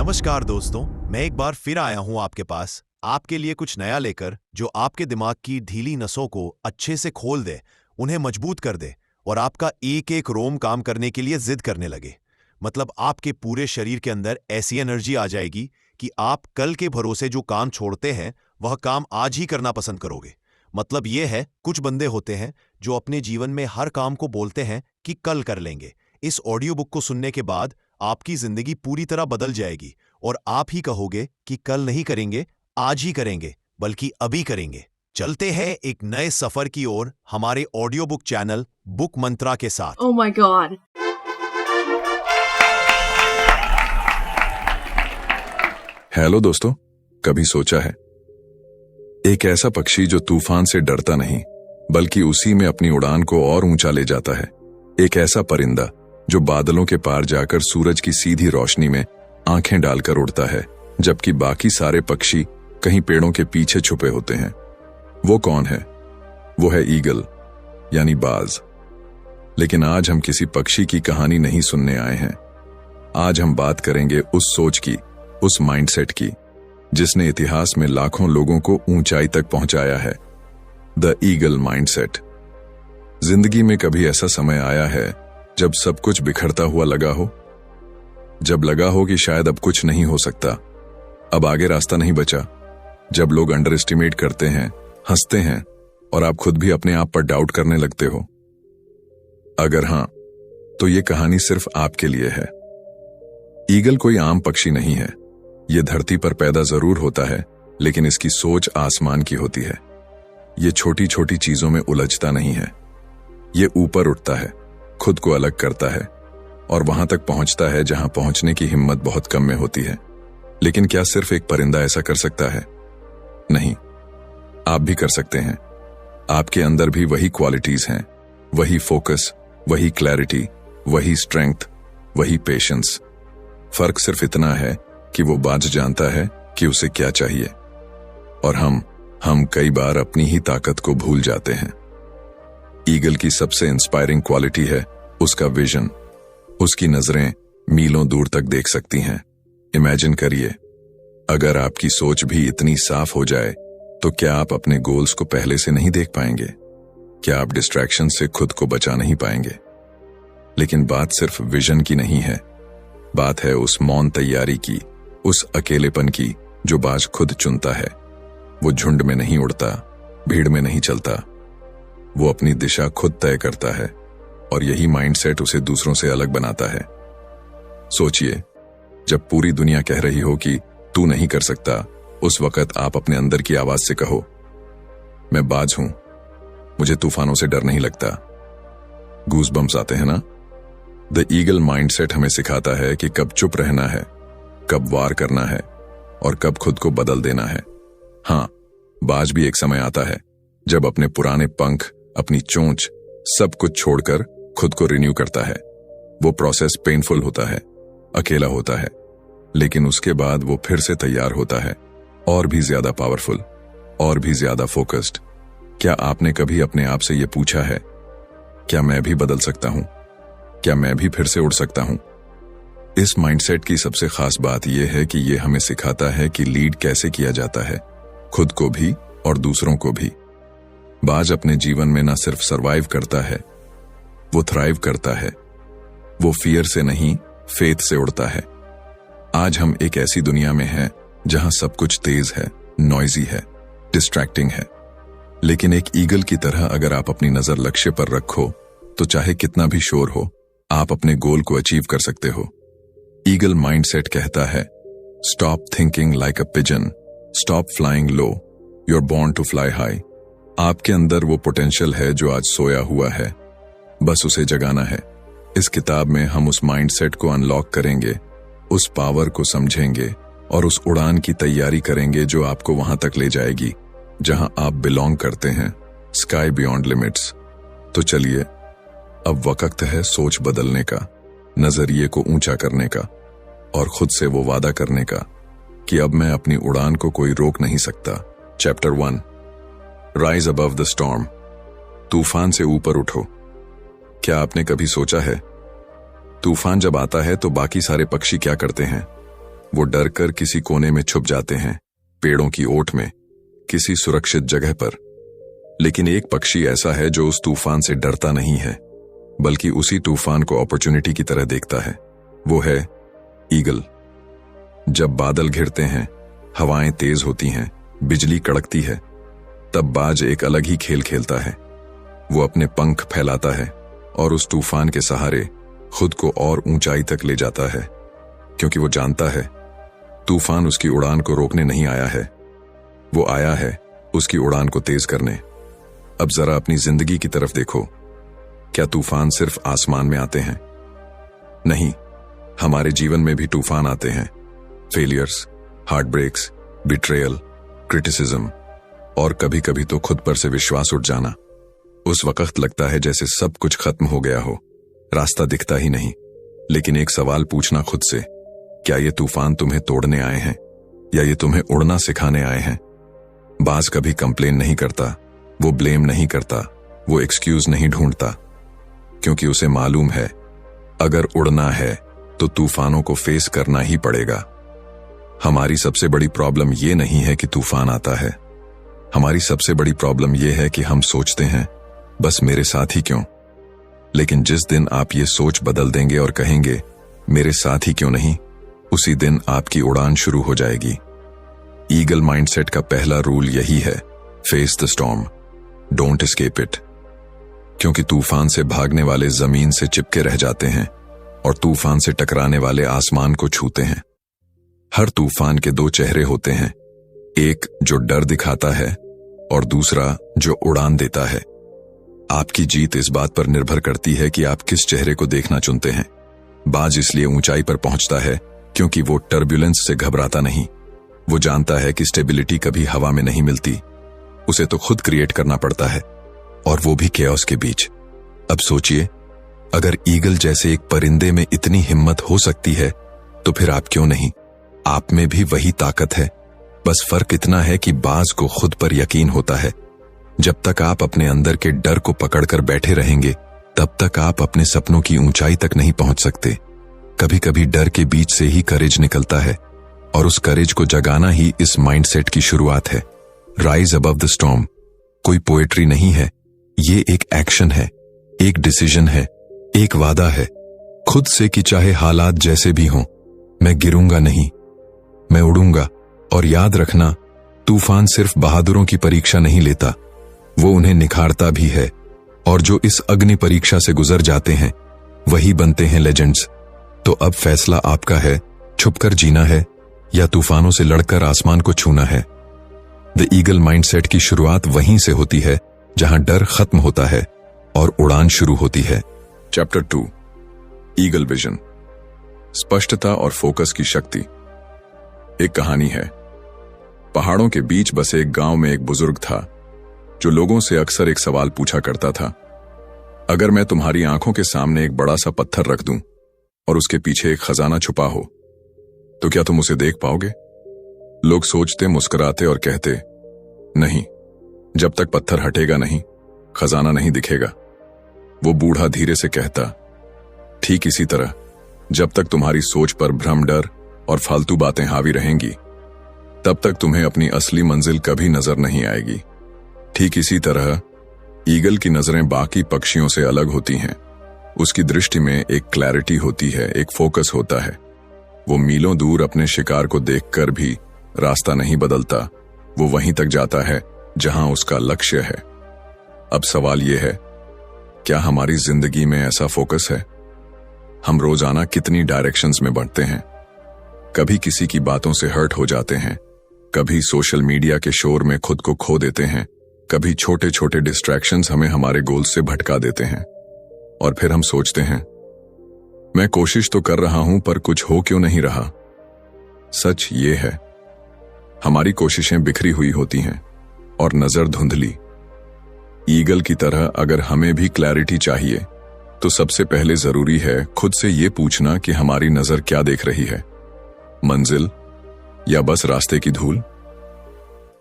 नमस्कार दोस्तों, मैं एक बार फिर आया हूं आपके पास आपके लिए कुछ नया लेकर जो आपके दिमाग की ढीली नसों को अच्छे से खोल दे, उन्हें मजबूत कर दे और आपका एक एक रोम काम करने के लिए जिद करने लगे। मतलब आपके पूरे शरीर के अंदर ऐसी एनर्जी आ जाएगी कि आप कल के भरोसे जो काम छोड़ते हैं वह काम आज ही करना पसंद करोगे। मतलब यह है, कुछ बंदे होते हैं जो अपने जीवन में हर काम को बोलते हैं कि कल कर लेंगे। इस ऑडियो बुक को सुनने के बाद आपकी जिंदगी पूरी तरह बदल जाएगी और आप ही कहोगे कि कल नहीं करेंगे, आज ही करेंगे, बल्कि अभी करेंगे। चलते हैं एक नए सफर की ओर हमारे ऑडियो बुक चैनल बुक मंत्रा के साथ। Oh my god. हेलो दोस्तों, कभी सोचा है एक ऐसा पक्षी जो तूफान से डरता नहीं बल्कि उसी में अपनी उड़ान को और ऊंचा ले जाता है। एक ऐसा परिंदा जो बादलों के पार जाकर सूरज की सीधी रोशनी में आंखें डालकर उड़ता है, जबकि बाकी सारे पक्षी कहीं पेड़ों के पीछे छुपे होते हैं। वो कौन है? वो है ईगल, यानी बाज। लेकिन आज हम किसी पक्षी की कहानी नहीं सुनने आए हैं। आज हम बात करेंगे उस सोच की, उस माइंडसेट की, जिसने इतिहास में लाखों लोगों को ऊंचाई तक पहुंचाया है। The eagle mindset. जिंदगी में कभी ऐसा समय आया है जब सब कुछ बिखरता हुआ लगा हो? जब लगा हो कि शायद अब कुछ नहीं हो सकता, अब आगे रास्ता नहीं बचा? जब लोग अंडर एस्टिमेट करते हैं, हंसते हैं और आप खुद भी अपने आप पर डाउट करने लगते हो? अगर हां, तो ये कहानी सिर्फ आपके लिए है। ईगल कोई आम पक्षी नहीं है। ये धरती पर पैदा जरूर होता है, लेकिन इसकी सोच आसमान की होती है। ये छोटी छोटी चीजों में उलझता नहीं है। ये ऊपर उठता है, खुद को अलग करता है और वहां तक पहुंचता है जहां पहुंचने की हिम्मत बहुत कम में होती है। लेकिन क्या सिर्फ एक परिंदा ऐसा कर सकता है? नहीं, आप भी कर सकते हैं। आपके अंदर भी वही क्वालिटीज हैं, वही फोकस, वही क्लैरिटी, वही स्ट्रेंथ, वही पेशेंस। फर्क सिर्फ इतना है कि वो बाज जानता है कि उसे क्या चाहिए, और हम कई बार अपनी ही ताकत को भूल जाते हैं। ईगल की सबसे इंस्पायरिंग क्वालिटी है उसका विजन। उसकी नजरें मीलों दूर तक देख सकती हैं। इमेजिन करिए, अगर आपकी सोच भी इतनी साफ हो जाए तो क्या आप अपने गोल्स को पहले से नहीं देख पाएंगे? क्या आप डिस्ट्रैक्शन से खुद को बचा नहीं पाएंगे? लेकिन बात सिर्फ विजन की नहीं है, बात है उस मौन तैयारी की, उस अकेलेपन की जो बाज खुद चुनता है। वो झुंड में नहीं उड़ता, भीड़ में नहीं चलता। वो अपनी दिशा खुद तय करता है, और यही माइंडसेट उसे दूसरों से अलग बनाता है। सोचिए, जब पूरी दुनिया कह रही हो कि तू नहीं कर सकता, उस वक्त आप अपने अंदर की आवाज से कहो, मैं बाज हूं, मुझे तूफानों से डर नहीं लगता। गूज़बम्स आते हैं ना? द ईगल माइंडसेट हमें सिखाता है कि कब चुप रहना है, कब वार करना है और कब खुद को बदल देना है। हां, बाज भी एक समय आता है जब अपने पुराने पंख, अपनी चोंच, सब कुछ छोड़कर खुद को रिन्यू करता है। वो प्रोसेस पेनफुल होता है, अकेला होता है, लेकिन उसके बाद वो फिर से तैयार होता है, और भी ज्यादा पावरफुल, और भी ज्यादा फोकस्ड। क्या आपने कभी अपने आप से ये पूछा है, क्या मैं भी बदल सकता हूं? क्या मैं भी फिर से उड़ सकता हूं? इस माइंडसेट की सबसे खास बात यह है कि यह हमें सिखाता है कि लीड कैसे किया जाता है, खुद को भी और दूसरों को भी। बाज अपने जीवन में न सिर्फ सरवाइव करता है, वो थ्राइव करता है। वो फियर से नहीं, फेथ से उड़ता है। आज हम एक ऐसी दुनिया में हैं जहां सब कुछ तेज है, नॉइजी है, डिस्ट्रैक्टिंग है। लेकिन एक ईगल की तरह अगर आप अपनी नजर लक्ष्य पर रखो, तो चाहे कितना भी शोर हो, आप अपने गोल को अचीव कर सकते हो। ईगल माइंडसेट कहता है, stop thinking like a pigeon, stop flying low, you are born to fly high. आपके अंदर वो पोटेंशियल है जो आज सोया हुआ है, बस उसे जगाना है। इस किताब में हम उस माइंडसेट को अनलॉक करेंगे, उस पावर को समझेंगे और उस उड़ान की तैयारी करेंगे जो आपको वहां तक ले जाएगी जहां आप बिलोंग करते हैं, स्काई बियॉन्ड लिमिट्स। तो चलिए, अब वक्त है सोच बदलने का, नजरिए को ऊंचा करने का और खुद से वो वादा करने का कि अब मैं अपनी उड़ान को कोई रोक नहीं सकता। Chapter 1, rise above the storm. तूफान से ऊपर उठो। क्या आपने कभी सोचा है, तूफान जब आता है तो बाकी सारे पक्षी क्या करते हैं? वो डर कर किसी कोने में छुप जाते हैं, पेड़ों की ओट में, किसी सुरक्षित जगह पर। लेकिन एक पक्षी ऐसा है जो उस तूफान से डरता नहीं है, बल्कि उसी तूफान को अपॉर्चुनिटी की तरह देखता है। वो है ईगल। जब बादल घिरते हैं, हवाएं तेज होती हैं, बिजली कड़कती है, तब बाज एक अलग ही खेल खेलता है। वो अपने पंख फैलाता है और उस तूफान के सहारे खुद को और ऊंचाई तक ले जाता है, क्योंकि वो जानता है तूफान उसकी उड़ान को रोकने नहीं आया है, वो आया है उसकी उड़ान को तेज करने। अब जरा अपनी जिंदगी की तरफ देखो। क्या तूफान सिर्फ आसमान में आते हैं? नहीं, हमारे जीवन में भी तूफान आते हैं। Failures, heartbreaks, betrayal, criticism और कभी कभी तो खुद पर से विश्वास उठ जाना। उस वक्त लगता है जैसे सब कुछ खत्म हो गया हो, रास्ता दिखता ही नहीं। लेकिन एक सवाल पूछना खुद से, क्या ये तूफान तुम्हें तोड़ने आए हैं या ये तुम्हें उड़ना सिखाने आए हैं? बाज कभी कंप्लेन नहीं करता, वो ब्लेम नहीं करता, वो एक्सक्यूज नहीं ढूंढता, क्योंकि उसे मालूम है अगर उड़ना है तो तूफानों को फेस करना ही पड़ेगा। हमारी सबसे बड़ी प्रॉब्लम ये नहीं है कि तूफान आता है, हमारी सबसे बड़ी प्रॉब्लम ये है कि हम सोचते हैं बस मेरे साथ ही क्यों। लेकिन जिस दिन आप ये सोच बदल देंगे और कहेंगे मेरे साथ ही क्यों नहीं, उसी दिन आपकी उड़ान शुरू हो जाएगी। ईगल माइंडसेट का पहला रूल यही है, face the storm, don't escape it. क्योंकि तूफान से भागने वाले जमीन से चिपके रह जाते हैं और तूफान से टकराने वाले आसमान को छूते हैं। हर तूफान के दो चेहरे होते हैं, एक जो डर दिखाता है और दूसरा जो उड़ान देता है। आपकी जीत इस बात पर निर्भर करती है कि आप किस चेहरे को देखना चुनते हैं। बाज इसलिए ऊंचाई पर पहुंचता है क्योंकि वो टर्ब्यूलेंस से घबराता नहीं। वो जानता है कि स्टेबिलिटी कभी हवा में नहीं मिलती, उसे तो खुद क्रिएट करना पड़ता है, और वो भी केओस के बीच। अब सोचिए, अगर ईगल जैसे एक परिंदे में इतनी हिम्मत हो सकती है तो फिर आप क्यों नहीं? आप में भी वही ताकत है, बस फर्क इतना है कि बाज को खुद पर यकीन होता है। जब तक आप अपने अंदर के डर को पकड़कर बैठे रहेंगे, तब तक आप अपने सपनों की ऊंचाई तक नहीं पहुंच सकते। कभी कभी डर के बीच से ही करेज निकलता है, और उस करेज को जगाना ही इस माइंडसेट की शुरुआत है। राइज अबव द स्टॉर्म कोई पोएट्री नहीं है, ये एक एक्शन है, एक डिसीजन है, एक वादा है खुद से कि चाहे हालात जैसे भी हों, मैं गिरूंगा नहीं, मैं उड़ूंगा। और याद रखना, तूफान सिर्फ बहादुरों की परीक्षा नहीं लेता, वो उन्हें निखारता भी है। और जो इस अग्नि परीक्षा से गुजर जाते हैं वही बनते हैं लेजेंड्स। तो अब फैसला आपका है, छुपकर जीना है या तूफानों से लड़कर आसमान को छूना है। द ईगल माइंडसेट की शुरुआत वहीं से होती है जहां डर खत्म होता है और उड़ान शुरू होती है। चैप्टर 2, ईगल विजन, स्पष्टता और फोकस की शक्ति। एक कहानी है। पहाड़ों के बीच बसे एक गांव में एक बुजुर्ग था जो लोगों से अक्सर एक सवाल पूछा करता था, अगर मैं तुम्हारी आंखों के सामने एक बड़ा सा पत्थर रख दूं और उसके पीछे एक खजाना छुपा हो, तो क्या तुम उसे देख पाओगे? लोग सोचते, मुस्कुराते और कहते, नहीं, जब तक पत्थर हटेगा नहीं, खजाना नहीं दिखेगा। वो बूढ़ा धीरे से कहता, ठीक इसी तरह जब तक तुम्हारी सोच पर भ्रम, डर और फालतू बातें हावी रहेंगी, तब तक तुम्हें अपनी असली मंजिल कभी नजर नहीं आएगी। ठीक इसी तरह ईगल की नजरें बाकी पक्षियों से अलग होती हैं। उसकी दृष्टि में एक क्लैरिटी होती है, एक फोकस होता है। वो मीलों दूर अपने शिकार को देखकर भी रास्ता नहीं बदलता, वो वहीं तक जाता है जहां उसका लक्ष्य है। अब सवाल यह है, क्या हमारी जिंदगी में ऐसा फोकस है? हम रोजाना कितनी डायरेक्शंस में बढ़ते हैं। कभी किसी की बातों से हर्ट हो जाते हैं, कभी सोशल मीडिया के शोर में खुद को खो देते हैं, कभी छोटे छोटे डिस्ट्रैक्शंस हमें हमारे गोल से भटका देते हैं। और फिर हम सोचते हैं, मैं कोशिश तो कर रहा हूं पर कुछ हो क्यों नहीं रहा। सच ये है, हमारी कोशिशें बिखरी हुई होती हैं और नजर धुंधली। ईगल की तरह अगर हमें भी क्लैरिटी चाहिए तो सबसे पहले जरूरी है खुद से ये पूछना कि हमारी नजर क्या देख रही है, मंजिल या बस रास्ते की धूल।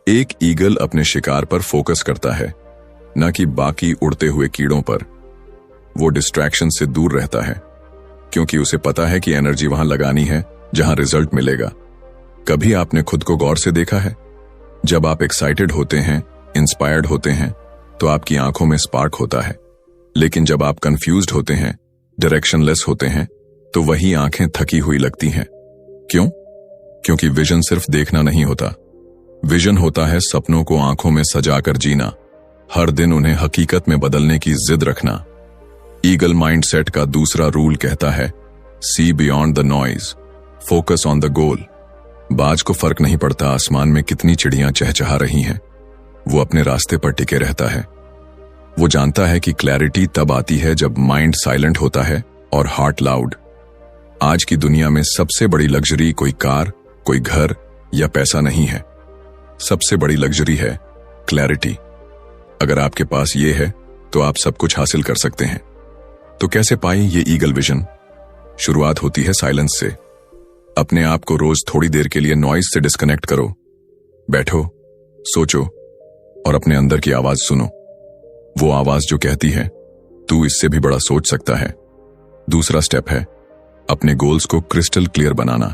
एक ईगल अपने शिकार पर फोकस करता है, न कि बाकी उड़ते हुए कीड़ों पर। वो डिस्ट्रैक्शन से दूर रहता है क्योंकि उसे पता है कि एनर्जी वहां लगानी है जहां रिजल्ट मिलेगा। कभी आपने खुद को गौर से देखा है? जब आप एक्साइटेड होते हैं, इंस्पायर्ड होते हैं, तो आपकी आंखों में स्पार्क होता है। लेकिन जब आप कंफ्यूज्ड होते हैं, डायरेक्शनलेस होते हैं, तो वही आंखें थकी हुई लगती हैं। क्यों? क्योंकि विजन सिर्फ देखना नहीं होता। विजन होता है सपनों को आंखों में सजाकर जीना, हर दिन उन्हें हकीकत में बदलने की जिद रखना। ईगल माइंडसेट का दूसरा रूल कहता है, see beyond the noise, focus on the goal. बाज को फर्क नहीं पड़ता आसमान में कितनी चिड़ियां चहचहा रही हैं, वो अपने रास्ते पर टिके रहता है। वो जानता है कि क्लैरिटी तब आती है जब माइंड साइलेंट होता है और हार्ट लाउड। आज की दुनिया में सबसे बड़ी लग्जरी कोई कार, कोई घर या पैसा नहीं है। सबसे बड़ी लग्जरी है क्लैरिटी। अगर आपके पास ये है तो आप सब कुछ हासिल कर सकते हैं। तो कैसे पाएं ये ईगल विजन? शुरुआत होती है साइलेंस से। अपने आप को रोज थोड़ी देर के लिए नॉइज से डिस्कनेक्ट करो। बैठो, सोचो और अपने अंदर की आवाज सुनो। वो आवाज जो कहती है, तू इससे भी बड़ा सोच सकता है। दूसरा स्टेप है अपने गोल्स को क्रिस्टल क्लियर बनाना।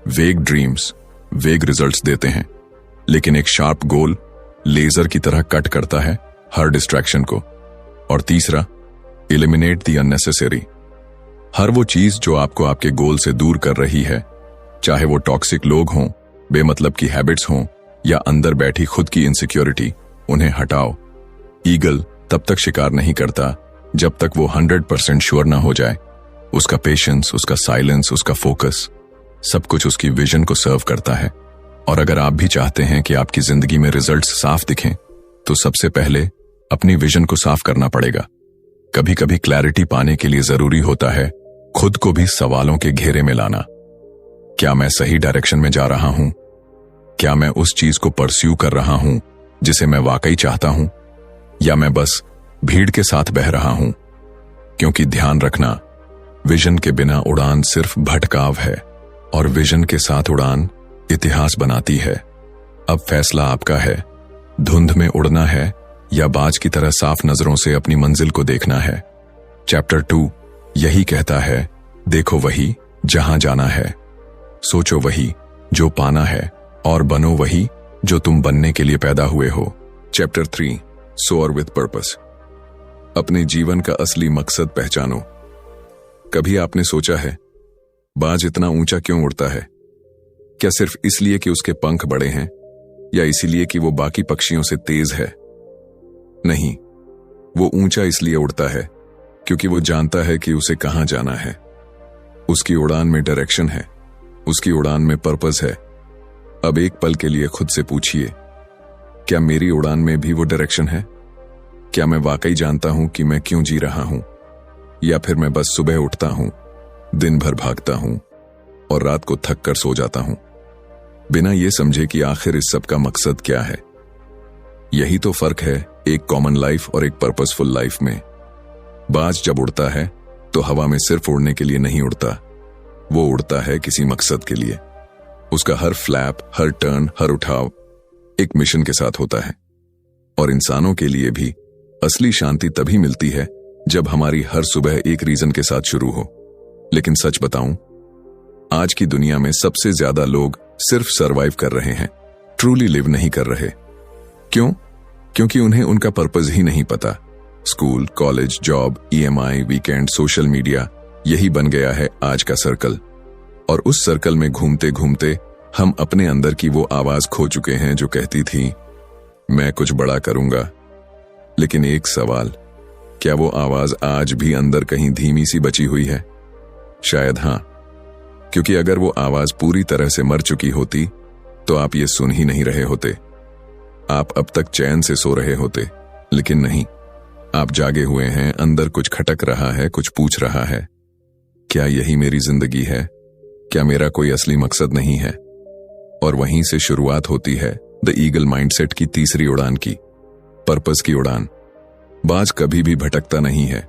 वेग ड्रीम्स वेग रिजल्ट्स देते हैं, लेकिन एक शार्प गोल लेजर की तरह कट करता है हर डिस्ट्रैक्शन को। और तीसरा, एलिमिनेट द अननेसेसरी। हर वो चीज जो आपको आपके गोल से दूर कर रही है, चाहे वो टॉक्सिक लोग हों, बेमतलब की हैबिट्स हों या अंदर बैठी खुद की इनसिक्योरिटी, उन्हें हटाओ। ईगल तब तक शिकार नहीं करता जब तक वो 100% श्योर ना हो जाए। उसका पेशेंस, उसका साइलेंस, उसका फोकस, सब कुछ उसकी विजन को सर्व करता है। और अगर आप भी चाहते हैं कि आपकी जिंदगी में रिजल्ट्स साफ दिखें, तो सबसे पहले अपनी विजन को साफ करना पड़ेगा। कभी कभी क्लैरिटी पाने के लिए जरूरी होता है खुद को भी सवालों के घेरे में लाना। क्या मैं सही डायरेक्शन में जा रहा हूं? क्या मैं उस चीज को परस्यू कर रहा हूं जिसे मैं वाकई चाहता हूं, या मैं बस भीड़ के साथ बह रहा हूं? क्योंकि ध्यान रखना, विजन के बिना उड़ान सिर्फ भटकाव है और विजन के साथ उड़ान इतिहास बनाती है। अब फैसला आपका है, धुंध में उड़ना है या बाज की तरह साफ नजरों से अपनी मंजिल को देखना है। चैप्टर 2 यही कहता है, देखो वही जहां जाना है, सोचो वही जो पाना है, और बनो वही जो तुम बनने के लिए पैदा हुए हो। Chapter 3 soar with purpose. अपने जीवन का असली मकसद पहचानो। कभी आपने सोचा है, बाज इतना ऊंचा क्यों उड़ता है? क्या सिर्फ इसलिए कि उसके पंख बड़े हैं, या इसीलिए कि वो बाकी पक्षियों से तेज है? नहीं, वो ऊंचा इसलिए उड़ता है क्योंकि वो जानता है कि उसे कहां जाना है। उसकी उड़ान में डायरेक्शन है, उसकी उड़ान में पर्पस है। अब एक पल के लिए खुद से पूछिए, क्या मेरी उड़ान में भी वो डायरेक्शन है? क्या मैं वाकई जानता हूं कि मैं क्यों जी रहा हूं, या फिर मैं बस सुबह उठता हूं, दिन भर भागता हूं और रात को थक कर सो जाता हूं, बिना ये समझे कि आखिर इस सब का मकसद क्या है? यही तो फर्क है एक कॉमन लाइफ और एक पर्पसफुल लाइफ में। बाज जब उड़ता है तो हवा में सिर्फ उड़ने के लिए नहीं उड़ता, वो उड़ता है किसी मकसद के लिए। उसका हर फ्लैप, हर टर्न, हर उठाव एक मिशन के साथ होता है। और इंसानों के लिए भी असली शांति तभी मिलती है जब हमारी हर सुबह एक रीजन के साथ शुरू हो। लेकिन सच बताऊं, आज की दुनिया में सबसे ज्यादा लोग सिर्फ सरवाइव कर रहे हैं, ट्रूली लिव नहीं कर रहे। क्यों? क्योंकि उन्हें उनका पर्पस ही नहीं पता। School, college, job, EMI, weekend, social media, यही बन गया है आज का सर्कल। और उस सर्कल में घूमते घूमते हम अपने अंदर की वो आवाज खो चुके हैं जो कहती थी, मैं कुछ बड़ा करूंगा। लेकिन एक सवाल, क्या वो आवाज आज भी अंदर कहीं धीमी सी बची हुई है? शायद हां, क्योंकि अगर वो आवाज पूरी तरह से मर चुकी होती तो आप ये सुन ही नहीं रहे होते। आप अब तक चैन से सो रहे होते, लेकिन नहीं, आप जागे हुए हैं। अंदर कुछ खटक रहा है, कुछ पूछ रहा है, क्या यही मेरी जिंदगी है? क्या मेरा कोई असली मकसद नहीं है? और वहीं से शुरुआत होती है द ईगल माइंडसेट की तीसरी उड़ान की, पर्पस की उड़ान। बाज कभी भी भटकता नहीं है।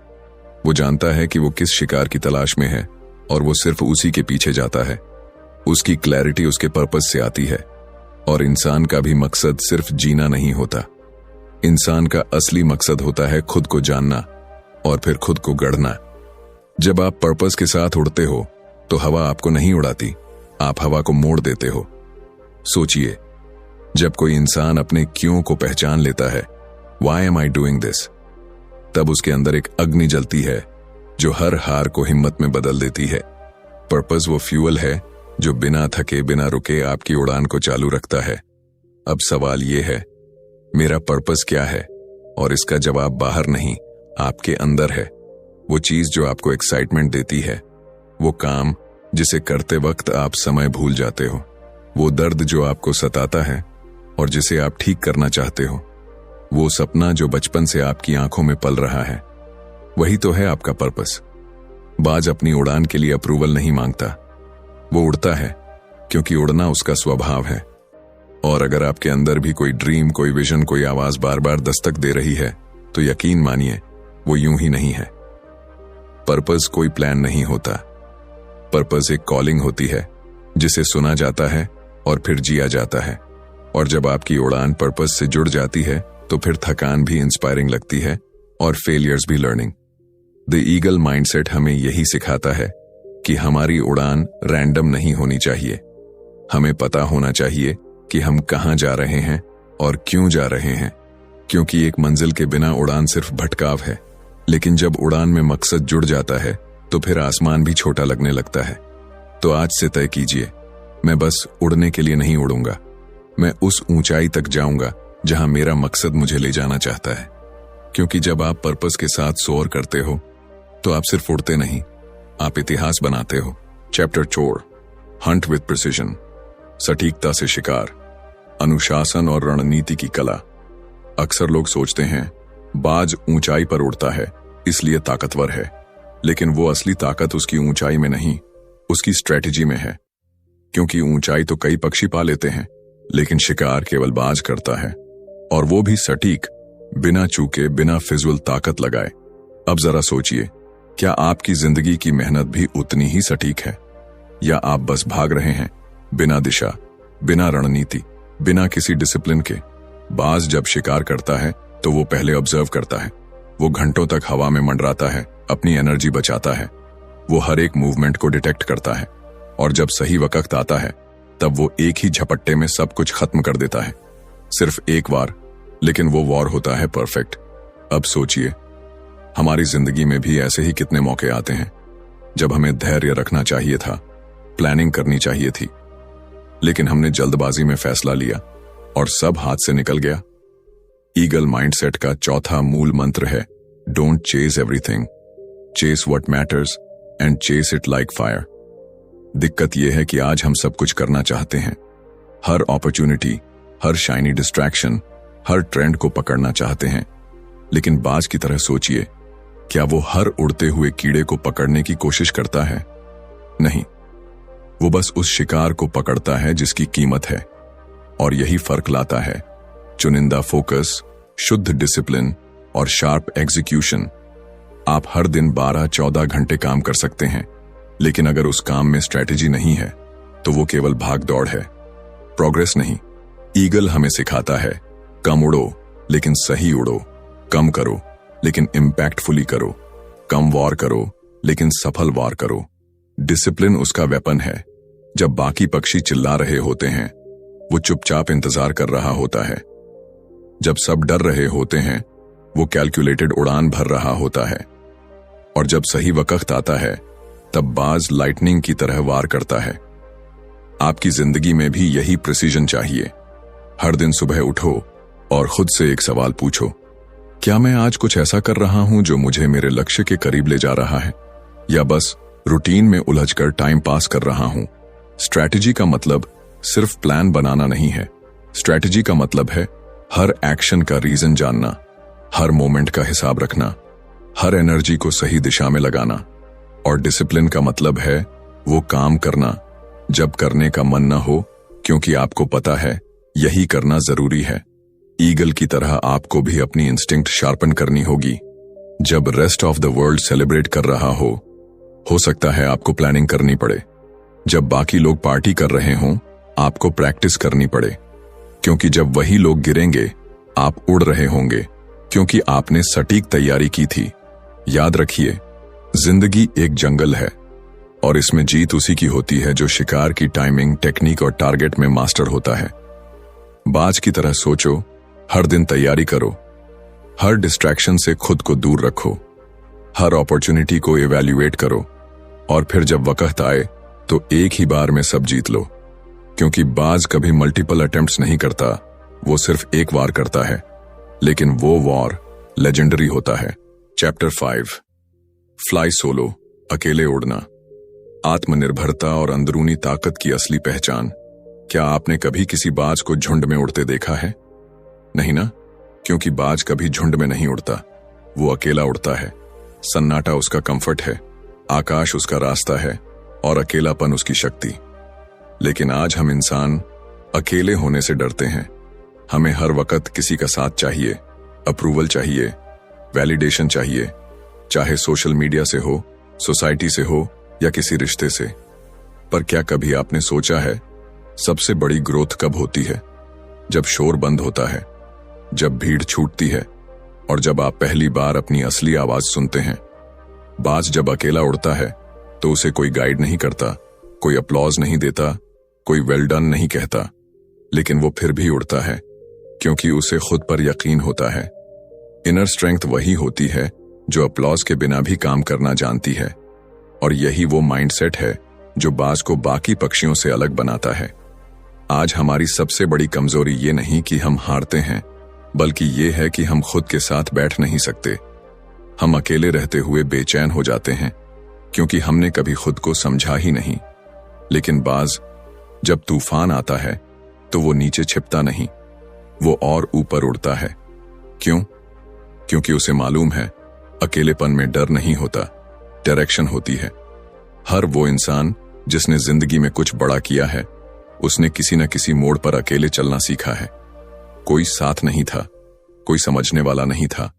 वो जानता है कि वो किस शिकार की तलाश में है और वो सिर्फ उसी के पीछे जाता है। उसकी क्लैरिटी उसके पर्पस से आती है। और इंसान का भी मकसद सिर्फ जीना नहीं होता। इंसान का असली मकसद होता है खुद को जानना और फिर खुद को गढ़ना। जब आप पर्पस के साथ उड़ते हो तो हवा आपको नहीं उड़ाती, आप हवा को मोड़ देते हो। सोचिए, जब कोई इंसान अपने क्यों को पहचान लेता है, why am I doing this, तब उसके अंदर एक अग्नि जलती है जो हर हार को हिम्मत में बदल देती है। पर्पस वो फ्यूल है जो बिना थके बिना रुके आपकी उड़ान को चालू रखता है। अब सवाल ये है, मेरा पर्पस क्या है? और इसका जवाब बाहर नहीं, आपके अंदर है। वो चीज जो आपको एक्साइटमेंट देती है, वो काम जिसे करते वक्त आप समय भूल जाते हो, वो दर्द जो आपको सताता है और जिसे आप ठीक करना चाहते हो, वो सपना जो बचपन से आपकी आंखों में पल रहा है, वही तो है आपका पर्पस। बाज अपनी उड़ान के लिए अप्रूवल नहीं मांगता, वो उड़ता है क्योंकि उड़ना उसका स्वभाव है। और अगर आपके अंदर भी कोई ड्रीम, कोई विजन, कोई आवाज बार बार दस्तक दे रही है, तो यकीन मानिए वो यूं ही नहीं है। पर्पस कोई प्लान नहीं होता। पर्पस एक कॉलिंग होती है जिसे सुना जाता है और फिर जिया जाता है। और जब आपकी उड़ान पर्पस से जुड़ जाती है तो फिर थकान भी इंस्पायरिंग लगती है और फेलियर्स भी लर्निंग। द ईगल माइंडसेट हमें यही सिखाता है कि हमारी उड़ान रैंडम नहीं होनी चाहिए। हमें पता होना चाहिए कि हम कहां जा रहे हैं और क्यों जा रहे हैं, क्योंकि एक मंजिल के बिना उड़ान सिर्फ भटकाव है, लेकिन जब उड़ान में मकसद जुड़ जाता है तो फिर आसमान भी छोटा लगने लगता है। तो आज से तय कीजिए, मैं बस उड़ने के लिए नहीं उड़ूंगा, मैं उस ऊंचाई तक जाऊंगा जहां मेरा मकसद मुझे ले जाना चाहता है। क्योंकि जब आप पर्पस के साथ सोअर करते हो तो आप सिर्फ उड़ते नहीं, आप इतिहास बनाते हो। चैप्टर 4, हंट विद प्रिसिजन, सटीकता से शिकार, अनुशासन और रणनीति की कला। अक्सर लोग सोचते हैं बाज ऊंचाई पर उड़ता है इसलिए ताकतवर है, लेकिन वो असली ताकत उसकी ऊंचाई में नहीं, उसकी स्ट्रेटेजी में है। क्योंकि ऊंचाई तो कई पक्षी पा लेते हैं, लेकिन शिकार केवल बाज करता है, और वो भी सटीक, बिना चूके, बिना फिजूल ताकत लगाए। अब जरा सोचिए, क्या आपकी जिंदगी की मेहनत भी उतनी ही सटीक है, या आप बस भाग रहे हैं बिना दिशा, बिना रणनीति, बिना किसी डिसिप्लिन के? बाज जब शिकार करता है तो वो पहले ऑब्जर्व करता है, वो घंटों तक हवा में मंडराता है, अपनी एनर्जी बचाता है, वो हर एक मूवमेंट को डिटेक्ट करता है, और जब सही वक्त आता है तब वो एक ही झपट्टे में सब कुछ खत्म कर देता है। सिर्फ एक बार, लेकिन वो वॉर होता है परफेक्ट। अब सोचिए, हमारी जिंदगी में भी ऐसे ही कितने मौके आते हैं जब हमें धैर्य रखना चाहिए था, प्लानिंग करनी चाहिए थी, लेकिन हमने जल्दबाजी में फैसला लिया और सब हाथ से निकल गया। ईगल माइंडसेट का चौथा मूल मंत्र है, don't chase everything, chase what matters and chase it like fire. दिक्कत यह है कि आज हम सब कुछ करना चाहते हैं, हर अपॉर्चुनिटी, हर शाइनी डिस्ट्रैक्शन, हर ट्रेंड को पकड़ना चाहते हैं, लेकिन बाज की तरह सोचिए, क्या वो हर उड़ते हुए कीड़े को पकड़ने की कोशिश करता है? नहीं, वो बस उस शिकार को पकड़ता है जिसकी कीमत है। और यही फर्क लाता है चुनिंदा फोकस, शुद्ध डिसिप्लिन और शार्प एग्जीक्यूशन। आप हर दिन 12-14 घंटे काम कर सकते हैं, लेकिन अगर उस काम में स्ट्रेटेजी नहीं है तो वो केवल भाग दौड़ है, प्रोग्रेस नहीं। ईगल हमें सिखाता है, कम उड़ो लेकिन सही उड़ो, कम करो लेकिन इम्पैक्टफुली करो, कम वॉर करो लेकिन सफल वॉर करो। डिसिप्लिन उसका वेपन है। जब बाकी पक्षी चिल्ला रहे होते हैं, वो चुपचाप इंतजार कर रहा होता है। जब सब डर रहे होते हैं, वो कैलकुलेटेड उड़ान भर रहा होता है। और जब सही वक्त आता है, तब बाज लाइटनिंग की तरह वार करता है। आपकी जिंदगी में भी यही प्रिसीजन चाहिए। हर दिन सुबह उठो और खुद से एक सवाल पूछो, क्या मैं आज कुछ ऐसा कर रहा हूं जो मुझे मेरे लक्ष्य के करीब ले जा रहा है, या बस रूटीन में उलझकर टाइम पास कर रहा हूं? स्ट्रैटेजी का मतलब सिर्फ प्लान बनाना नहीं है। स्ट्रैटेजी का मतलब है हर एक्शन का रीजन जानना, हर मोमेंट का हिसाब रखना, हर एनर्जी को सही दिशा में लगाना। और डिसिप्लिन का मतलब है वो काम करना जब करने का मन न हो, क्योंकि आपको पता है यही करना जरूरी है। ईगल की तरह आपको भी अपनी इंस्टिंक्ट शार्पन करनी होगी। जब rest of the world celebrate कर रहा हो सकता है आपको प्लानिंग करनी पड़े। जब बाकी लोग पार्टी कर रहे हों, आपको प्रैक्टिस करनी पड़े, क्योंकि जब वही लोग गिरेंगे, आप उड़ रहे होंगे, क्योंकि आपने सटीक तैयारी की थी। याद रखिए, जिंदगी एक जंगल है और इसमें जीत उसी की होती है जो शिकार की टाइमिंग, टेक्निक और टारगेट में मास्टर होता है। बाज की तरह सोचो, हर दिन तैयारी करो, हर डिस्ट्रैक्शन से खुद को दूर रखो, हर अपॉर्चुनिटी को इवैल्यूएट करो, और फिर जब वक्त आए तो एक ही बार में सब जीत लो। क्योंकि बाज कभी मल्टीपल अटेम्प्ट्स नहीं करता, वो सिर्फ एक वार करता है, लेकिन वो वॉर लेजेंडरी होता है। चैप्टर 5, फ्लाई सोलो, अकेले उड़ना, आत्मनिर्भरता और अंदरूनी ताकत की असली पहचान। क्या आपने कभी किसी बाज को झुंड में उड़ते देखा है? नहीं ना, क्योंकि बाज कभी झुंड में नहीं उड़ता, वो अकेला उड़ता है। सन्नाटा उसका कंफर्ट है, आकाश उसका रास्ता है और अकेलापन उसकी शक्ति। लेकिन आज हम इंसान अकेले होने से डरते हैं। हमें हर वक्त किसी का साथ चाहिए, अप्रूवल चाहिए, वैलिडेशन चाहिए, चाहे सोशल मीडिया से हो, सोसाइटी से हो या किसी रिश्ते से। पर क्या कभी आपने सोचा है, सबसे बड़ी ग्रोथ कब होती है? जब शोर बंद होता है, जब भीड़ छूटती है और जब आप पहली बार अपनी असली आवाज सुनते हैं। बाज जब अकेला उड़ता है तो उसे कोई गाइड नहीं करता, कोई अपलॉज नहीं देता, कोई वेल डन नहीं कहता, लेकिन वो फिर भी उड़ता है क्योंकि उसे खुद पर यकीन होता है। इनर स्ट्रेंथ वही होती है जो अपलॉज के बिना भी काम करना जानती है, और यही वो माइंडसेट है जो बाज को बाकी पक्षियों से अलग बनाता है। आज हमारी सबसे बड़ी कमजोरी ये नहीं कि हम हारते हैं, बल्कि ये है कि हम खुद के साथ बैठ नहीं सकते। हम अकेले रहते हुए बेचैन हो जाते हैं क्योंकि हमने कभी खुद को समझा ही नहीं। लेकिन बाज जब तूफान आता है तो वो नीचे छिपता नहीं, वो और ऊपर उड़ता है। क्यों? क्योंकि उसे मालूम है अकेलेपन में डर नहीं होता, डायरेक्शन होती है। हर वो इंसान जिसने जिंदगी में कुछ बड़ा किया है, उसने किसी न किसी मोड़ पर अकेले चलना सीखा है। कोई साथ नहीं था, कोई समझने वाला नहीं था,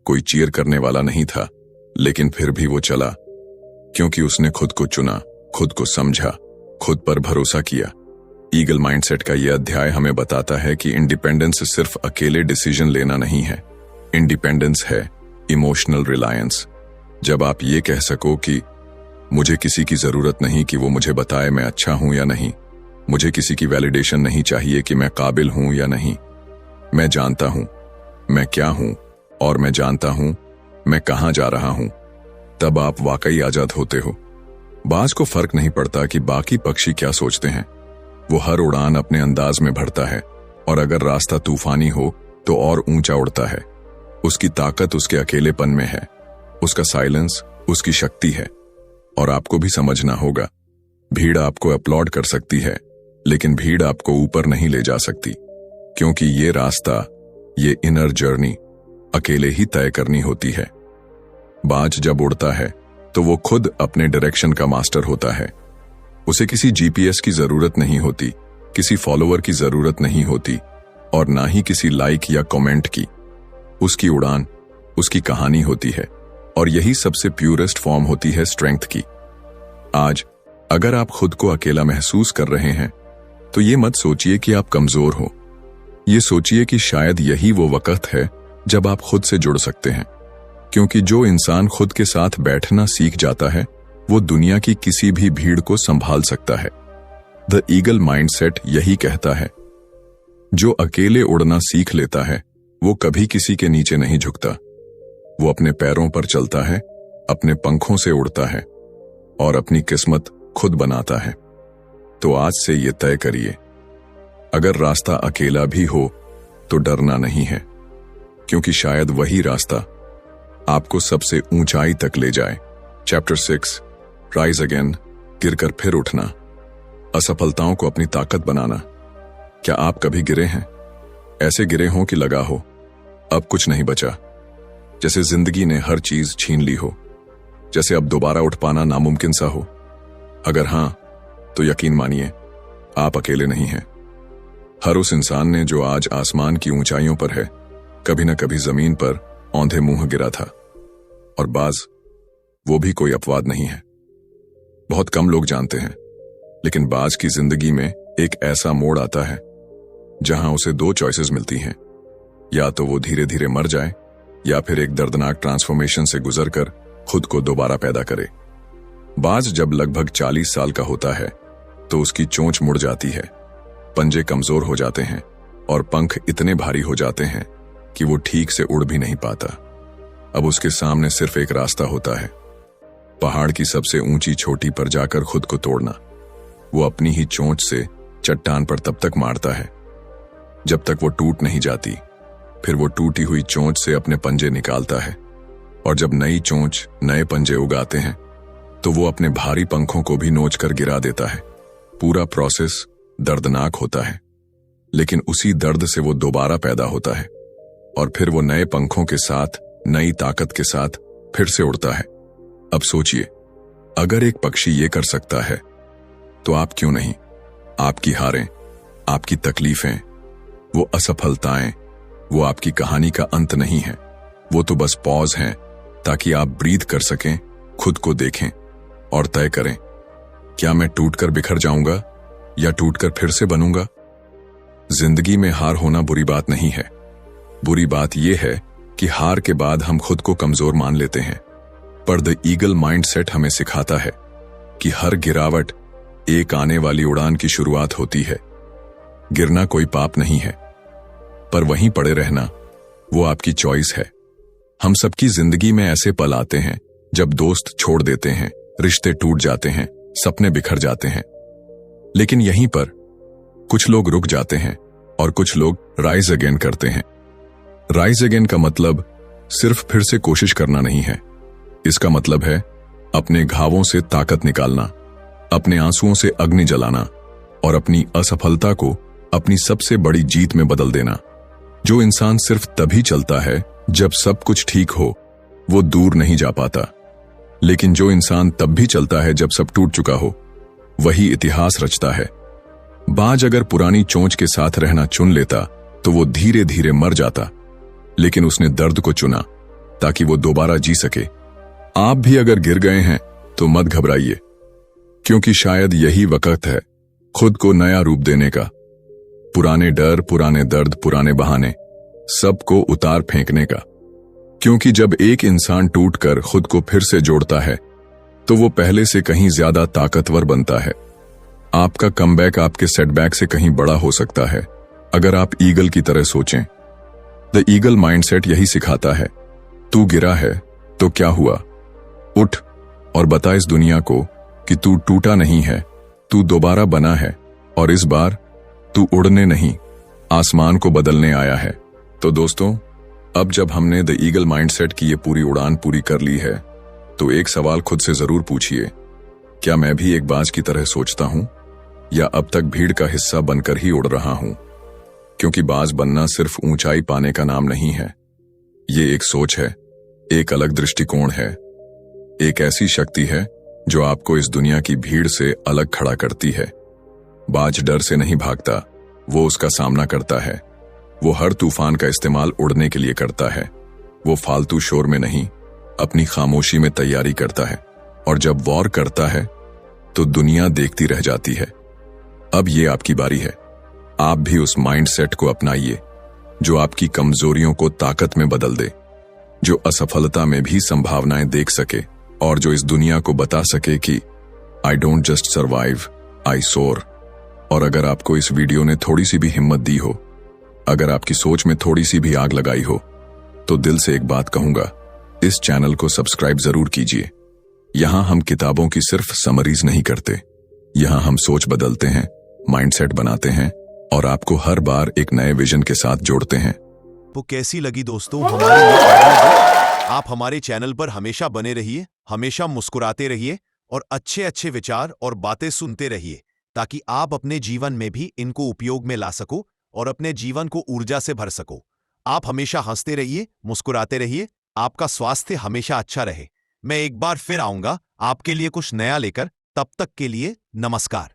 कोई चीयर करने वाला नहीं था, लेकिन फिर भी वो चला क्योंकि उसने खुद को चुना, खुद को समझा, खुद पर भरोसा किया। ईगल माइंडसेट का यह अध्याय हमें बताता है कि इंडिपेंडेंस सिर्फ अकेले डिसीजन लेना नहीं है। इंडिपेंडेंस है इमोशनल रिलायंस। जब आप ये कह सको कि मुझे किसी की जरूरत नहीं कि वो मुझे बताए मैं अच्छा हूं या नहीं, मुझे किसी की वैलिडेशन नहीं चाहिए कि मैं काबिल हूं या नहीं, मैं जानता हूं मैं क्या हूं और मैं जानता हूं मैं कहां जा रहा हूं, तब आप वाकई आजाद होते हो। बाज को फर्क नहीं पड़ता कि बाकी पक्षी क्या सोचते हैं, वो हर उड़ान अपने अंदाज में भरता है, और अगर रास्ता तूफानी हो तो और ऊंचा उड़ता है। उसकी ताकत उसके अकेलेपन में है, उसका साइलेंस उसकी शक्ति है। और आपको भी समझना होगा, भीड़ आपको अपलॉड कर सकती है, लेकिन भीड़ आपको ऊपर नहीं ले जा सकती, क्योंकि ये रास्ता, ये इनर जर्नी अकेले ही तय करनी होती है। बाज जब उड़ता है तो वो खुद अपने डायरेक्शन का मास्टर होता है। उसे किसी जीपीएस की जरूरत नहीं होती, किसी फॉलोअर की जरूरत नहीं होती, और ना ही किसी लाइक या कमेंट की। उसकी उड़ान उसकी कहानी होती है, और यही सबसे प्यूरेस्ट फॉर्म होती है स्ट्रेंथ की। आज अगर आप खुद को अकेला महसूस कर रहे हैं तो ये मत सोचिए कि आप कमजोर हो, ये सोचिए कि शायद यही वो वक्त है जब आप खुद से जुड़ सकते हैं। क्योंकि जो इंसान खुद के साथ बैठना सीख जाता है, वो दुनिया की किसी भी भीड़ को संभाल सकता है। द ईगल माइंडसेट यही कहता है, जो अकेले उड़ना सीख लेता है वो कभी किसी के नीचे नहीं झुकता। वो अपने पैरों पर चलता है, अपने पंखों से उड़ता है और अपनी किस्मत खुद बनाता है। तो आज से ये तय करिए, अगर रास्ता अकेला भी हो तो डरना नहीं है, क्योंकि शायद वही रास्ता आपको सबसे ऊंचाई तक ले जाए। चैप्टर 6, राइज अगेन, गिरकर फिर उठना, असफलताओं को अपनी ताकत बनाना। क्या आप कभी गिरे हैं? ऐसे गिरे हों कि लगा हो अब कुछ नहीं बचा, जैसे जिंदगी ने हर चीज छीन ली हो, जैसे अब दोबारा उठ पाना नामुमकिन सा हो? अगर हां, तो यकीन मानिए आप अकेले नहीं हैं। हर उस इंसान ने जो आज आसमान की ऊंचाइयों पर है, कभी न कभी जमीन पर औंधे मुंह गिरा था। और बाज वो भी कोई अपवाद नहीं है। बहुत कम लोग जानते हैं, लेकिन बाज की जिंदगी में एक ऐसा मोड़ आता है जहां उसे 2 चॉइसेस मिलती हैं, या तो वो धीरे धीरे मर जाए या फिर एक दर्दनाक ट्रांसफॉर्मेशन से गुजरकर खुद को दोबारा पैदा करे। बाज जब लगभग 40 साल का होता है तो उसकी चोंच मुड़ जाती है, पंजे कमजोर हो जाते हैं और पंख इतने भारी हो जाते हैं कि वो ठीक से उड़ भी नहीं पाता। अब उसके सामने सिर्फ एक रास्ता होता है, पहाड़ की सबसे ऊंची चोटी पर जाकर खुद को तोड़ना। वो अपनी ही चोंच से चट्टान पर तब तक मारता है जब तक वो टूट नहीं जाती। फिर वो टूटी हुई चोंच से अपने पंजे निकालता है और जब नई चोंच नए पंजे उगाते हैं तो वो अपने भारी पंखों को भी नोच कर गिरा देता है। पूरा प्रोसेस दर्दनाक होता है, लेकिन उसी दर्द से वो दोबारा पैदा होता है और फिर वो नए पंखों के साथ, नई ताकत के साथ फिर से उड़ता है। अब सोचिए, अगर एक पक्षी ये कर सकता है तो आप क्यों नहीं? आपकी हारें, आपकी तकलीफें, वो असफलताएं, वो आपकी कहानी का अंत नहीं है। वो तो बस पॉज हैं ताकि आप ब्रीथ कर सकें, खुद को देखें और तय करें, क्या मैं टूटकर बिखर जाऊंगा या टूटकर फिर से बनूंगा? जिंदगी में हार होना बुरी बात नहीं है। बुरी बात यह है कि हार के बाद हम खुद को कमजोर मान लेते हैं। पर द ईगल माइंडसेट हमें सिखाता है कि हर गिरावट एक आने वाली उड़ान की शुरुआत होती है। गिरना कोई पाप नहीं है, पर वहीं पड़े रहना वो आपकी चॉइस है। हम सबकी जिंदगी में ऐसे पल आते हैं जब दोस्त छोड़ देते हैं, रिश्ते टूट जाते हैं, सपने बिखर जाते हैं। लेकिन यहीं पर कुछ लोग रुक जाते हैं और कुछ लोग राइज अगेन करते हैं। राइज अगेन का मतलब सिर्फ फिर से कोशिश करना नहीं है। इसका मतलब है अपने घावों से ताकत निकालना, अपने आंसुओं से अग्नि जलाना और अपनी असफलता को अपनी सबसे बड़ी जीत में बदल देना। जो इंसान सिर्फ तभी चलता है जब सब कुछ ठीक हो, वो दूर नहीं जा पाता। लेकिन जो इंसान तब भी चलता है जब सब टूट चुका हो, वही इतिहास रचता है। बाज अगर पुरानी चोंच के साथ रहना चुन लेता तो वो धीरे धीरे मर जाता, लेकिन उसने दर्द को चुना ताकि वो दोबारा जी सके। आप भी अगर गिर गए हैं तो मत घबराइए, क्योंकि शायद यही वक्त है खुद को नया रूप देने का। पुराने डर, पुराने दर्द, पुराने बहाने, सबको उतार फेंकने का। क्योंकि जब एक इंसान टूटकर खुद को फिर से जोड़ता है तो वो पहले से कहीं ज्यादा ताकतवर बनता है। आपका कमबैक आपके सेटबैक से कहीं बड़ा हो सकता है अगर आप ईगल की तरह सोचें। द ईगल माइंडसेट यही सिखाता है, तू गिरा है तो क्या हुआ, उठ और बता इस दुनिया को कि तू टूटा नहीं है, तू दोबारा बना है और इस बार तू उड़ने नहीं, आसमान को बदलने आया है। तो दोस्तों, अब जब हमने द ईगल माइंडसेट की ये पूरी उड़ान पूरी कर ली है, तो एक सवाल खुद से जरूर पूछिए, क्या मैं भी एक बाज की तरह सोचता हूं या अब तक भीड़ का हिस्सा बनकर ही उड़ रहा हूं? क्योंकि बाज बनना सिर्फ ऊंचाई पाने का नाम नहीं है, ये एक सोच है, एक अलग दृष्टिकोण है, एक ऐसी शक्ति है जो आपको इस दुनिया की भीड़ से अलग खड़ा करती है। बाज डर से नहीं भागता, वो उसका सामना करता है। वो हर तूफान का इस्तेमाल उड़ने के लिए करता है। वो फालतू शोर में नहीं, अपनी खामोशी में तैयारी करता है, और जब वॉर करता है तो दुनिया देखती रह जाती है। अब ये आपकी बारी है। आप भी उस माइंडसेट को अपनाइए जो आपकी कमजोरियों को ताकत में बदल दे, जो असफलता में भी संभावनाएं देख सके और जो इस दुनिया को बता सके कि आई डोंट जस्ट सर्वाइव, आई सोर। और अगर आपको इस वीडियो ने थोड़ी सी भी हिम्मत दी हो, अगर आपकी सोच में थोड़ी सी भी आग लगाई हो, तो दिल से एक बात कहूंगा, इस चैनल को सब्सक्राइब जरूर कीजिए। यहां हम किताबों की सिर्फ समरीज नहीं करते, यहां हम सोच बदलते हैं, माइंडसेट बनाते हैं और आपको हर बार एक नए विजन के साथ जोड़ते हैं। तो कैसी लगी दोस्तों हमारी ये वीडियो? आप हमारे चैनल पर हमेशा बने रहिए, हमेशा मुस्कुराते रहिए और अच्छे अच्छे विचार और बातें सुनते रहिए, ताकि आप अपने जीवन में भी इनको उपयोग में ला सको और अपने जीवन को ऊर्जा से भर सको। आप हमेशा हंसते रहिए, मुस्कुराते रहिए, आपका स्वास्थ्य हमेशा अच्छा रहे। मैं एक बार फिर आऊंगा आपके लिए कुछ नया लेकर, तब तक के लिए नमस्कार।